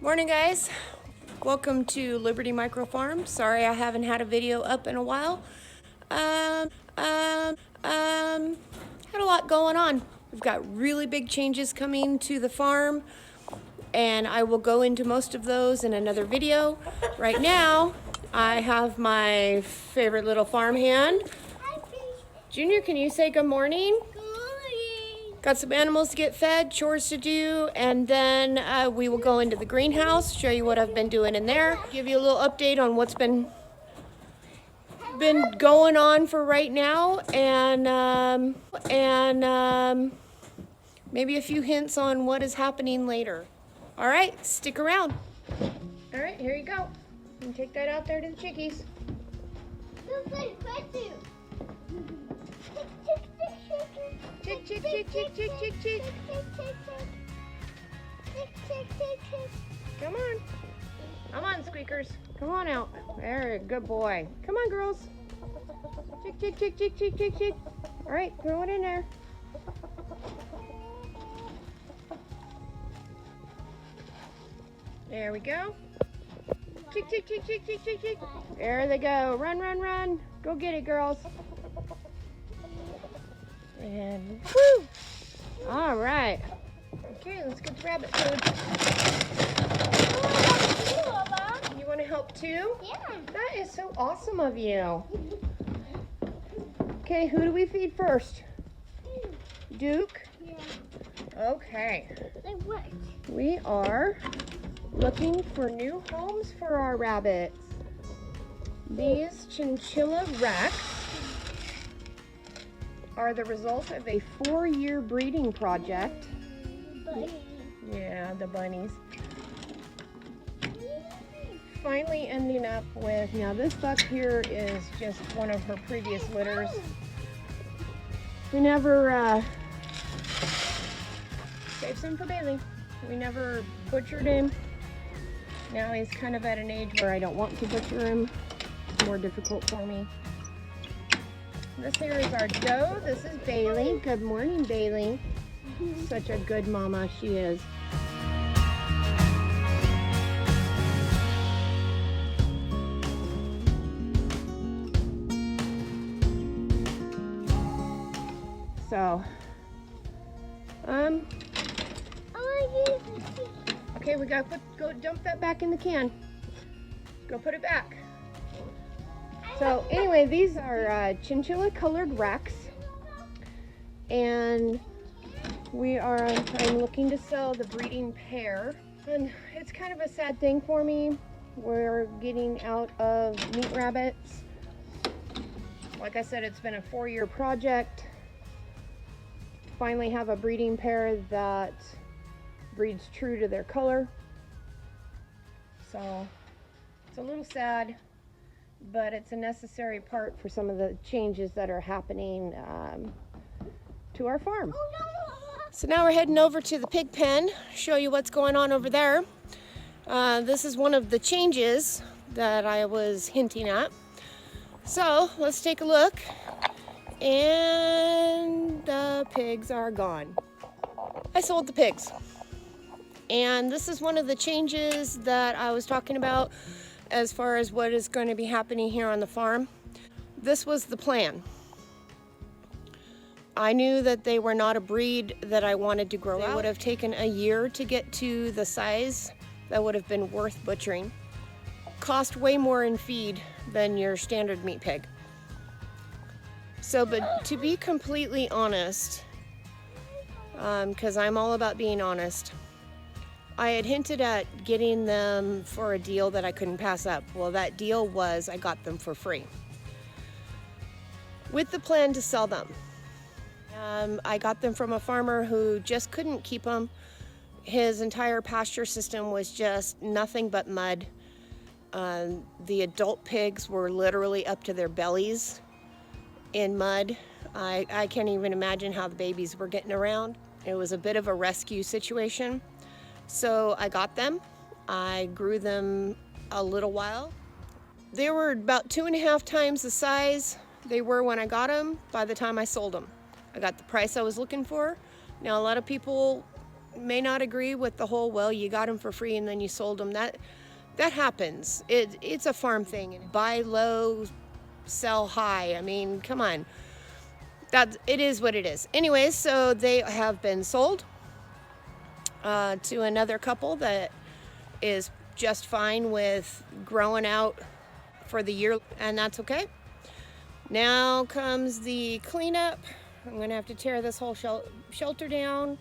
Morning, guys. Welcome to Liberty Micro Farm. Sorry I haven't had a video up in a while. Had a lot going on. We've got really big changes coming to the farm, and I will go into most of those in another video. Right now, I have my favorite little farmhand. Junior, can you say good morning? Got some animals to get fed, chores to do, and then we will go into the greenhouse, show you what I've been doing in there, give you a little update on what's been going on for right now, and maybe a few hints on what is happening later. All right, stick around. All right, here you go. You can take that out there to the chickies. Chick, chick, chick, chick, chick, chick, chick. Come on. Come on, squeakers. Come on out. There, good boy. Come on, girls. Chick, chick, chick, chick, chick, chick, chick. All right, throw it in there. There we go. Chick, chick, chick, chick, chick, chick, chick. There they go. Run, run, run. Go get it, girls. And whoo! All right. Okay, let's get the rabbit food. You want to help too? Yeah. That is so awesome of you. Okay, who do we feed first? Duke? Yeah. Okay. Like what? We are looking for new homes for our rabbits. These chinchilla Rex are the result of a 4-year breeding project. Bunny. Yeah, the bunnies. Finally ending up with, now this buck here is just one of her previous litters. We never, saved some for Bailey. We never butchered him. Now he's kind of at an age where I don't want to butcher him. It's more difficult for me. This here is our doe. This is Bailey. Good morning, Bailey. Such a good mama she is. So, okay, we gotta go dump that back in the can. Go put it back. So anyway, these are chinchilla colored Rex, and I'm looking to sell the breeding pair, and it's kind of a sad thing for me. We're getting out of meat rabbits. Like I said, it's been a 4-year project. Finally have a breeding pair that breeds true to their color. So it's a little sad, but it's a necessary part for some of the changes that are happening to our farm. So now we're heading over to the pig pen, show you what's going on over there. This is one of the changes that I was hinting at. So let's take a look, and the pigs are gone. I sold the pigs, and this is one of the changes that I was talking about as far as what is going to be happening here on the farm. This was the plan. I knew that they were not a breed that I wanted to grow out. It would have taken a year to get to the size that would have been worth butchering. Cost way more in feed than your standard meat pig. So, but to be completely honest, because I'm all about being honest, I had hinted at getting them for a deal that I couldn't pass up. Well, that deal was I got them for free, with the plan to sell them. I got them from a farmer who just couldn't keep them. His entire pasture system was just nothing but mud. The adult pigs were literally up to their bellies in mud. I can't even imagine how the babies were getting around. It was a bit of a rescue situation. So I got them. I grew them a little while. They were about 2.5 times the size they were when I got them by the time I sold them. I got the price I was looking for. Now, a lot of people may not agree with the whole, well, you got them for free and then you sold them. That happens. It's a farm thing. Buy low, sell high. I mean, come on. It is what it is. Anyways, so they have been sold to another couple that is just fine with growing out for the year, and that's okay. Now comes the cleanup. I'm going to have to tear this whole shelter down,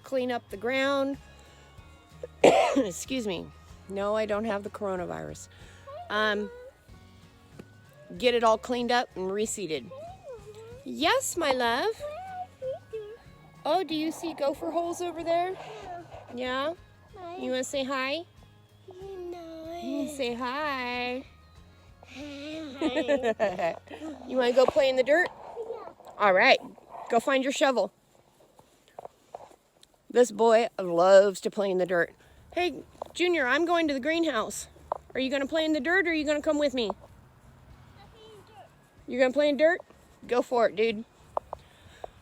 clean up the ground. Excuse me. No, I don't have the coronavirus. Get it all cleaned up and reseeded. Yes, my love. Oh, do you see gopher holes over there? Yeah? You want to say hi? You say hi. You want to go play in the dirt? All right. Go find your shovel. This boy loves to play in the dirt. Hey, Junior, I'm going to the greenhouse. Are you going to play in the dirt or are you going to come with me? You're going to play in dirt? Go for it, dude.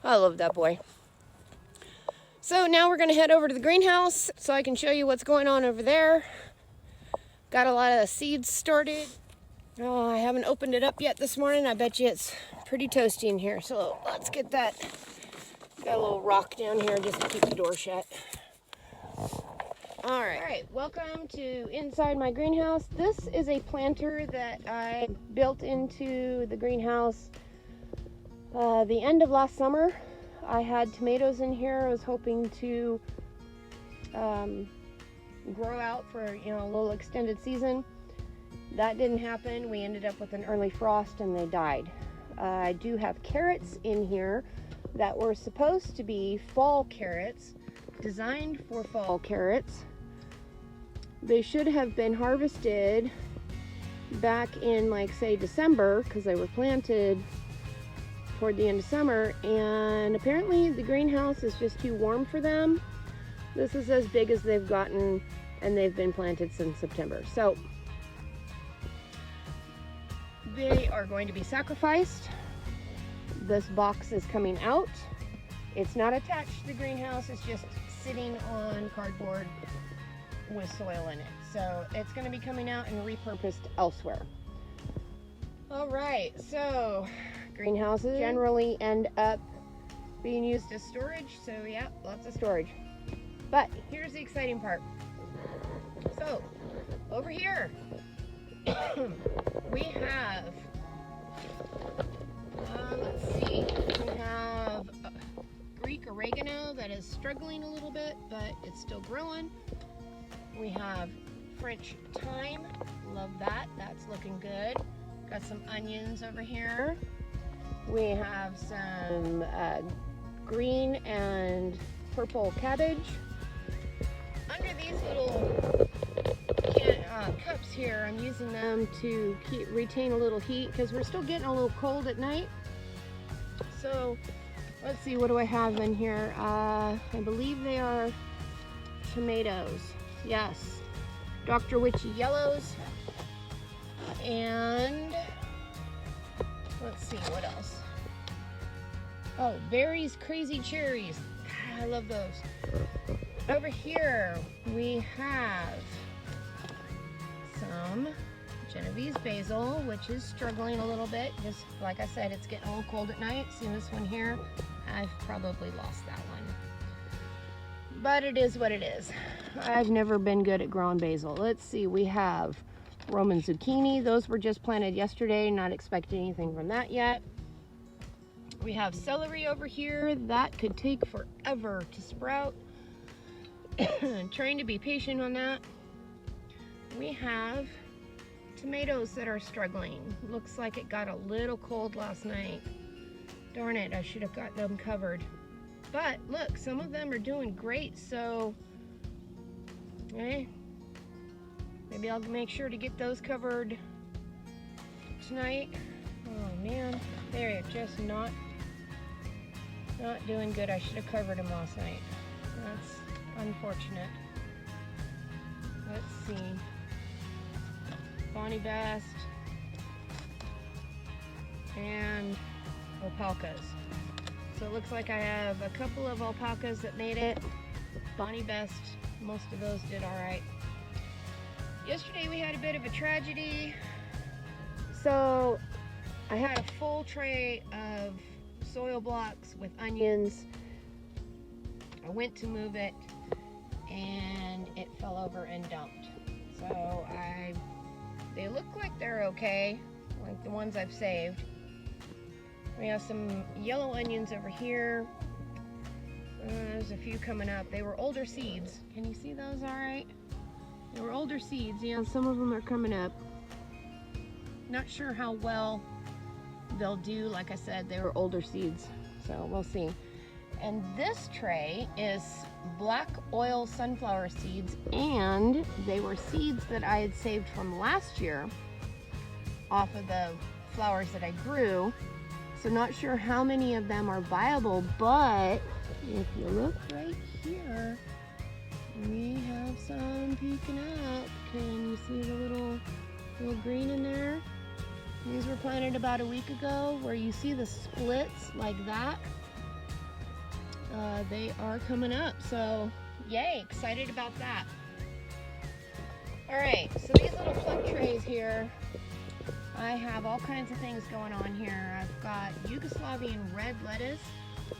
I love that boy. So now we're going to head over to the greenhouse so I can show you what's going on over there. Got a lot of seeds started. Oh, I haven't opened it up yet this morning. I bet you it's pretty toasty in here. So let's get that. Got a little rock down here just to keep the door shut. All right, welcome to inside my greenhouse. This is a planter that I built into the greenhouse the end of last summer. I had tomatoes in here. I was hoping to grow out for a little extended season. That didn't happen. We ended up with an early frost and they died. I do have carrots in here that were supposed to be fall carrots, designed for fall carrots. They should have been harvested back in, like, say, December, because they were planted toward the end of summer, and apparently the greenhouse is just too warm for them. This is as big as they've gotten, and they've been planted since September. So they are going to be sacrificed. This box is coming out. It's not attached to the greenhouse, it's just sitting on cardboard with soil in it. So it's going to be coming out and repurposed elsewhere. All right, so greenhouses generally end up being used as storage. So yeah, lots of storage. But here's the exciting part. So over here, we have, let's see, we have Greek oregano that is struggling a little bit, but it's still growing. We have French thyme, love that, that's looking good. Got some onions over here. We have some green and purple cabbage. Under these little cups here, I'm using them to retain a little heat because we're still getting a little cold at night. So let's see, what do I have in here? I believe they are tomatoes. Yes, Dr. Witchy yellows. And let's see, what else? Oh, Berry's Crazy Cherries. God, I love those. Over here we have some Genovese basil, which is struggling a little bit. Just like I said, it's getting a little cold at night. See this one here? I've probably lost that one. But it is what it is. I've never been good at growing basil. Let's see, we have Roman zucchini. Those were just planted yesterday, not expecting anything from that yet. We have celery over here. That could take forever to sprout. Trying to be patient on that. We have tomatoes that are struggling. Looks like it got a little cold last night. Darn it, I should have got them covered. But look, some of them are doing great, so maybe I'll make sure to get those covered tonight. Oh man, they're just not doing good. I should have covered them last night. That's unfortunate. Let's see. Bonnie Best and alpacas. So it looks like I have a couple of alpacas that made it. Bonnie Best, most of those did all right. Yesterday we had a bit of a tragedy. So I had a full tray of soil blocks with onions. I went to move it and it fell over and dumped. So they look like they're okay, like the ones I've saved. We have some yellow onions over here. There's a few coming up. They were older seeds. Can you see those all right? They were older seeds. Yeah, some of them are coming up. Not sure how well they'll do. Like I said, they were older seeds, so we'll see. And this tray is black oil sunflower seeds, and they were seeds that I had saved from last year off of the flowers that I grew. So not sure how many of them are viable, but if you look right here, we have some peeking up. Can you see the little green in there? These were planted about a week ago. Where you see the splits like that, they are coming up. So yay, excited about that. All right, so these little plug trays here, I have all kinds of things going on here. I've got Yugoslavian red lettuce.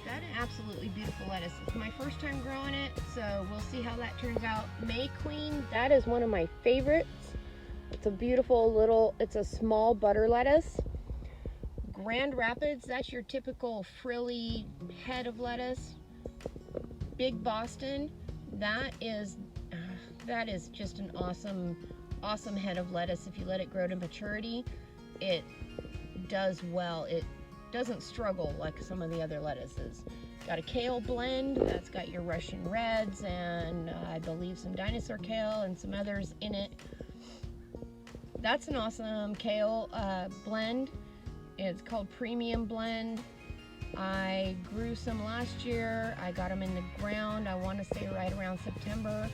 That's an absolutely beautiful lettuce. It's my first time growing it, so we'll see how that turns out. May Queen, that is one of my favorites. It's a beautiful little, it's a small butter lettuce. Grand Rapids, that's your typical frilly head of lettuce. Big Boston, that is just an awesome head of lettuce. If you let it grow to maturity, it does well. It doesn't struggle like some of the other lettuces. Got a kale blend that's got your Russian reds and I believe some dinosaur kale and some others in it. That's an awesome kale blend. It's called Premium Blend. I grew some last year. I got them in the ground, I want to say right around September.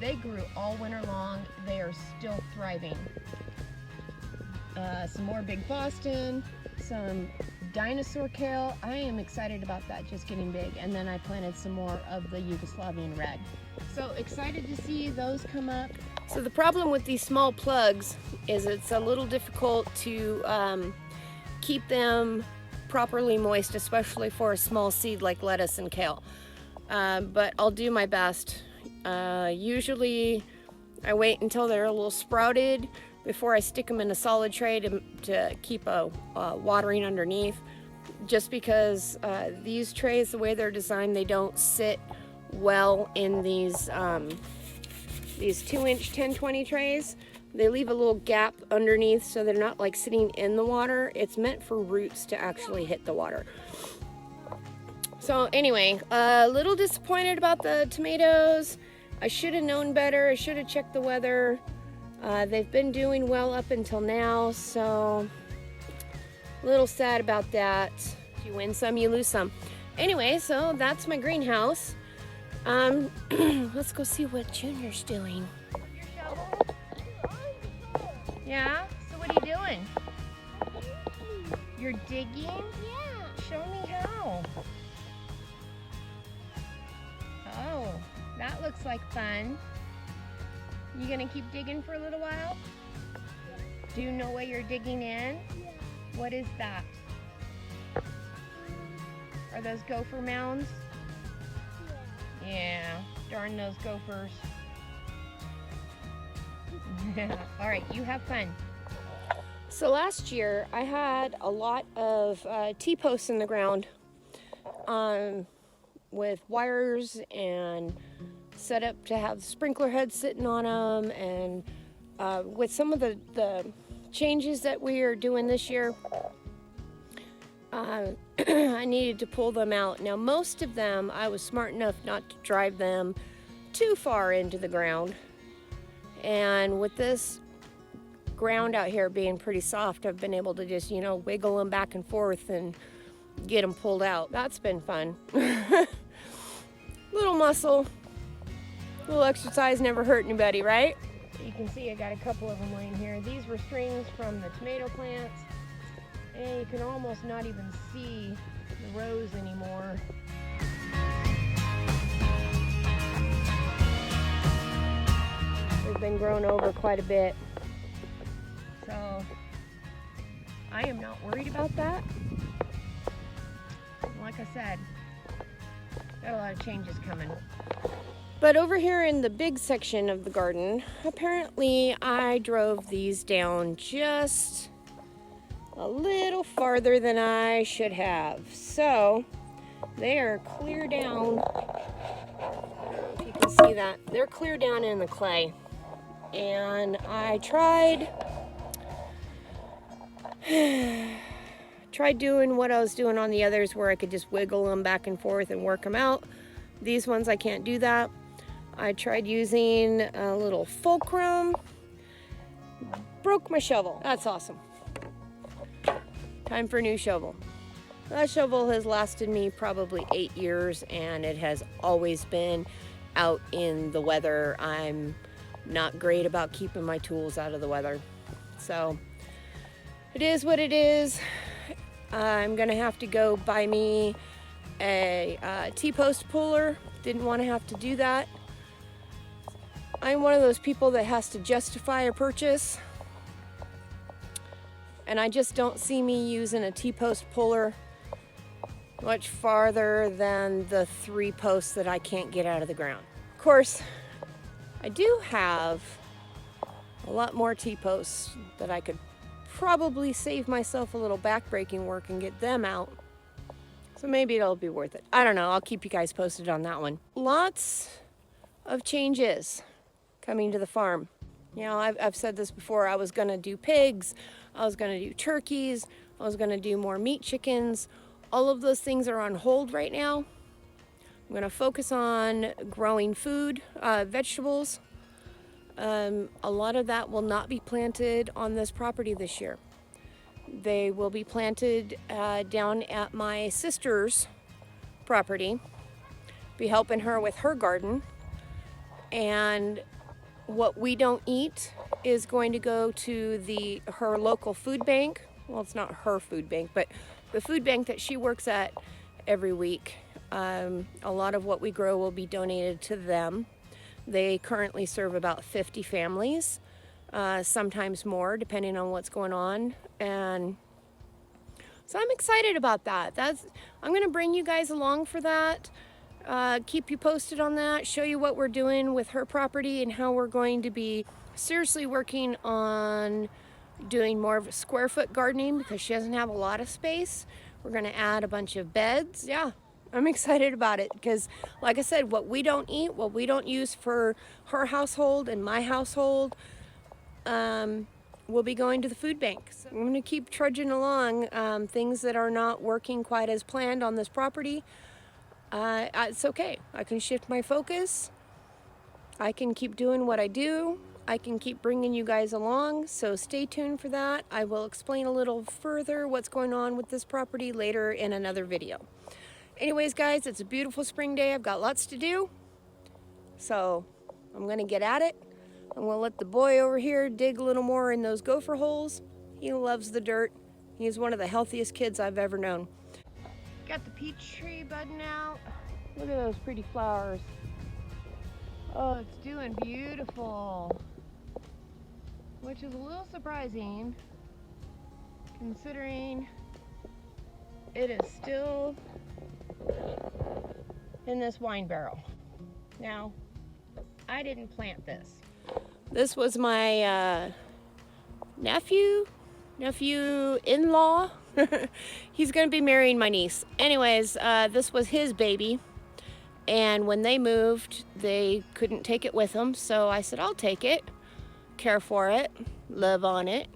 They grew all winter long. They are still thriving. Some more Big Boston, some dinosaur kale. I am excited about that just getting big. And then I planted some more of the Yugoslavian red. So excited to see those come up. So the problem with these small plugs is it's a little difficult to keep them properly moist, especially for a small seed like lettuce and kale. But I'll do my best. Usually I wait until they're a little sprouted before I stick them in a solid tray to keep a watering underneath, just because these trays, the way they're designed, they don't sit well in these 2-inch 1020 trays. They leave a little gap underneath so they're not like sitting in the water. It's meant for roots to actually hit the water. So anyway, a little disappointed about the tomatoes. I should have known better. I should have checked the weather. They've been doing well up until now, so a little sad about that. You win some, you lose some. Anyway, so that's my greenhouse. Let's go see what Junior's doing. Your shovel? Yeah? So what are you doing? You're digging? Yeah. Show me how. Oh, that looks like fun. You gonna keep digging for a little while? Yeah. Do you know what you're digging in? Yeah. What is that? Are those gopher mounds? Yeah. Yeah. Darn those gophers. All right, you have fun. So last year I had a lot of T-posts in the ground with wires and set up to have sprinkler heads sitting on them, and with some of the changes that we are doing this year, I needed to pull them out. Now most of them I was smart enough not to drive them too far into the ground, and with this ground out here being pretty soft, I've been able to just, you know, wiggle them back and forth and get them pulled out. That's been fun. Little muscle, little exercise never hurt anybody, right? You can see I got a couple of them laying here. These were strings from the tomato plants, and you can almost not even see the rows anymore. been grown over quite a bit. So I am not worried about that. Like I said, got a lot of changes coming. But over here in the big section of the garden, apparently I drove these down just a little farther than I should have. So they are clear down. You can see that. They're clear down in the clay. And I tried doing what I was doing on the others, where I could just wiggle them back and forth and work them out. These ones I can't do that. I tried using a little fulcrum. Broke my shovel. That's awesome. Time for a new shovel. That shovel has lasted me probably 8 years, and it has always been out in the weather. I'm not great about keeping my tools out of the weather. So it is what it is. I'm gonna have to go buy me a T-post puller. Didn't want to have to do that. I'm one of those people that has to justify a purchase, and I just don't see me using a T-post puller much farther than the 3 posts that I can't get out of the ground. Of course, I do have a lot more T-posts that I could probably save myself a little back-breaking work and get them out. So maybe it'll be worth it. I don't know. I'll keep you guys posted on that one. Lots of changes coming to the farm. You know, I've said this before. I was going to do pigs. I was going to do turkeys. I was going to do more meat chickens. All of those things are on hold right now. I'm going to focus on growing food, vegetables. A lot of that will not be planted on this property this year. They will be planted down at my sister's property. Be helping her with her garden. And what we don't eat is going to go to her local food bank. Well, it's not her food bank, but the food bank that she works at every week. A lot of what we grow will be donated to them. They currently serve about 50 families, sometimes more, depending on what's going on. And so I'm excited about that. I'm going to bring you guys along for that, keep you posted on that, show you what we're doing with her property and how we're going to be seriously working on doing more of a square foot gardening, because she doesn't have a lot of space. We're going to add a bunch of beds. Yeah. I'm excited about it because, like I said, what we don't eat, what we don't use for her household and my household, will be going to the food bank. So I'm going to keep trudging along. Things that are not working quite as planned on this property, it's okay. I can shift my focus. I can keep doing what I do. I can keep bringing you guys along, so stay tuned for that. I will explain a little further what's going on with this property later in another video. Anyways, guys, it's a beautiful spring day. I've got lots to do, so I'm going to get at it. I'm going to let the boy over here dig a little more in those gopher holes. He loves the dirt. He's one of the healthiest kids I've ever known. Got the peach tree budding out. Look at those pretty flowers. Oh, it's doing beautiful, which is a little surprising considering it is still in this wine barrel. Now, I didn't plant this. This was my nephew-in-law. He's gonna be marrying my niece. Anyways, this was his baby, and when they moved, they couldn't take it with them, so I said, I'll take it, care for it, live on it.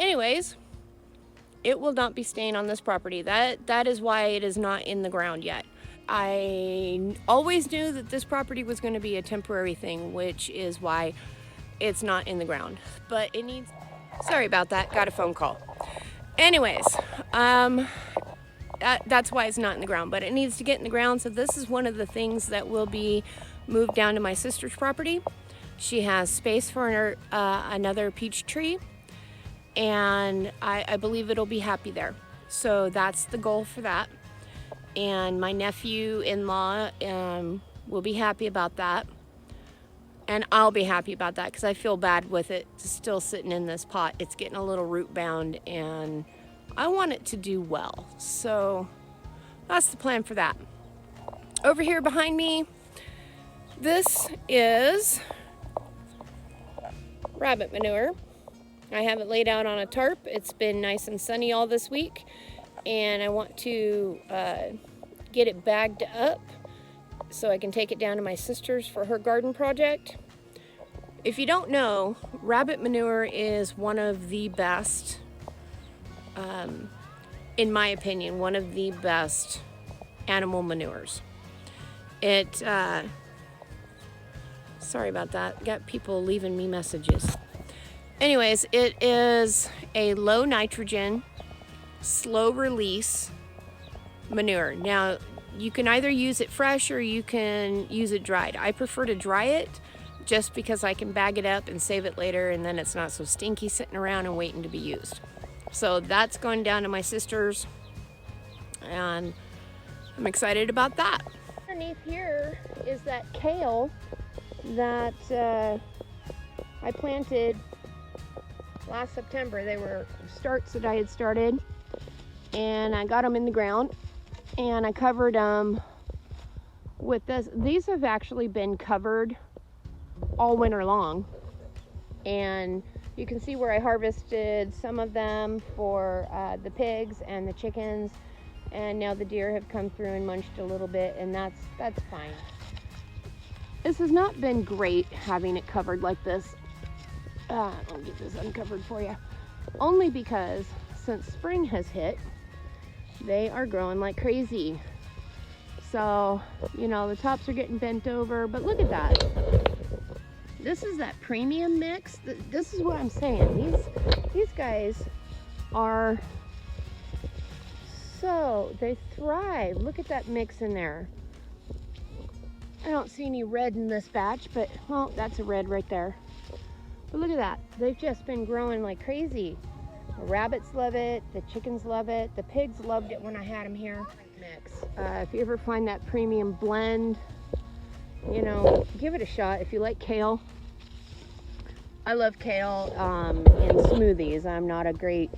Anyways, it will not be staying on this property. That is why it is not in the ground yet. I always knew that this property was going to be a temporary thing, which is why it's not in the ground. But it needs... Sorry about that. Got a phone call. Anyways, that's why it's not in the ground. But it needs to get in the ground. So this is one of the things that will be moved down to my sister's property. She has space for another peach tree, and I believe it'll be happy there. So that's the goal for that. And my nephew-in-law will be happy about that. And I'll be happy about that because I feel bad with it still sitting in this pot. It's getting a little root bound and I want it to do well. So that's the plan for that. Over here behind me, this is rabbit manure. I have it laid out on a tarp. It's been nice and sunny all this week, and I want to get it bagged up so I can take it down to my sister's for her garden project. If you don't know, rabbit manure is one of the best, in my opinion, one of the best animal manures. Sorry about that, got people leaving me messages. Anyways, it is a low nitrogen, slow release manure. Now, you can either use it fresh or you can use it dried. I prefer to dry it just because I can bag it up and save it later, and then it's not so stinky sitting around and waiting to be used. So that's going down to my sister's, and I'm excited about that. Underneath here is that kale that I planted last September. They were starts that I had started, and I got them in the ground and I covered them with this. These have actually been covered all winter long, and you can see where I harvested some of them for the pigs and the chickens, and now the deer have come through and munched a little bit, and that's fine. This has not been great having it covered like this. Let me get this uncovered for you. Only because since spring has hit, they are growing like crazy. So, you know, the tops are getting bent over, but look at that. This is that premium mix. This is what I'm saying. These guys are they thrive. Look at that mix in there. I don't see any red in this batch, but well, that's a red right there. But look at that. They've just been growing like crazy. The rabbits love it. The chickens love it. The pigs loved it when I had them here. Mix. If you ever find that premium blend, you know, give it a shot. If you like kale, I love kale in smoothies. I'm not a great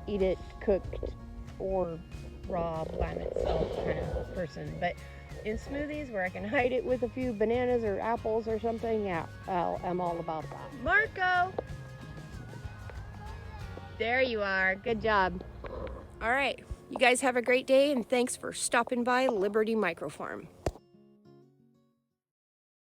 eat it cooked or raw by itself kind of person, but in smoothies where I can hide it with a few bananas or apples or something, yeah, I'm all about that. Marco! There you are. Good job. All right. You guys have a great day, and thanks for stopping by Liberty Micro Farm.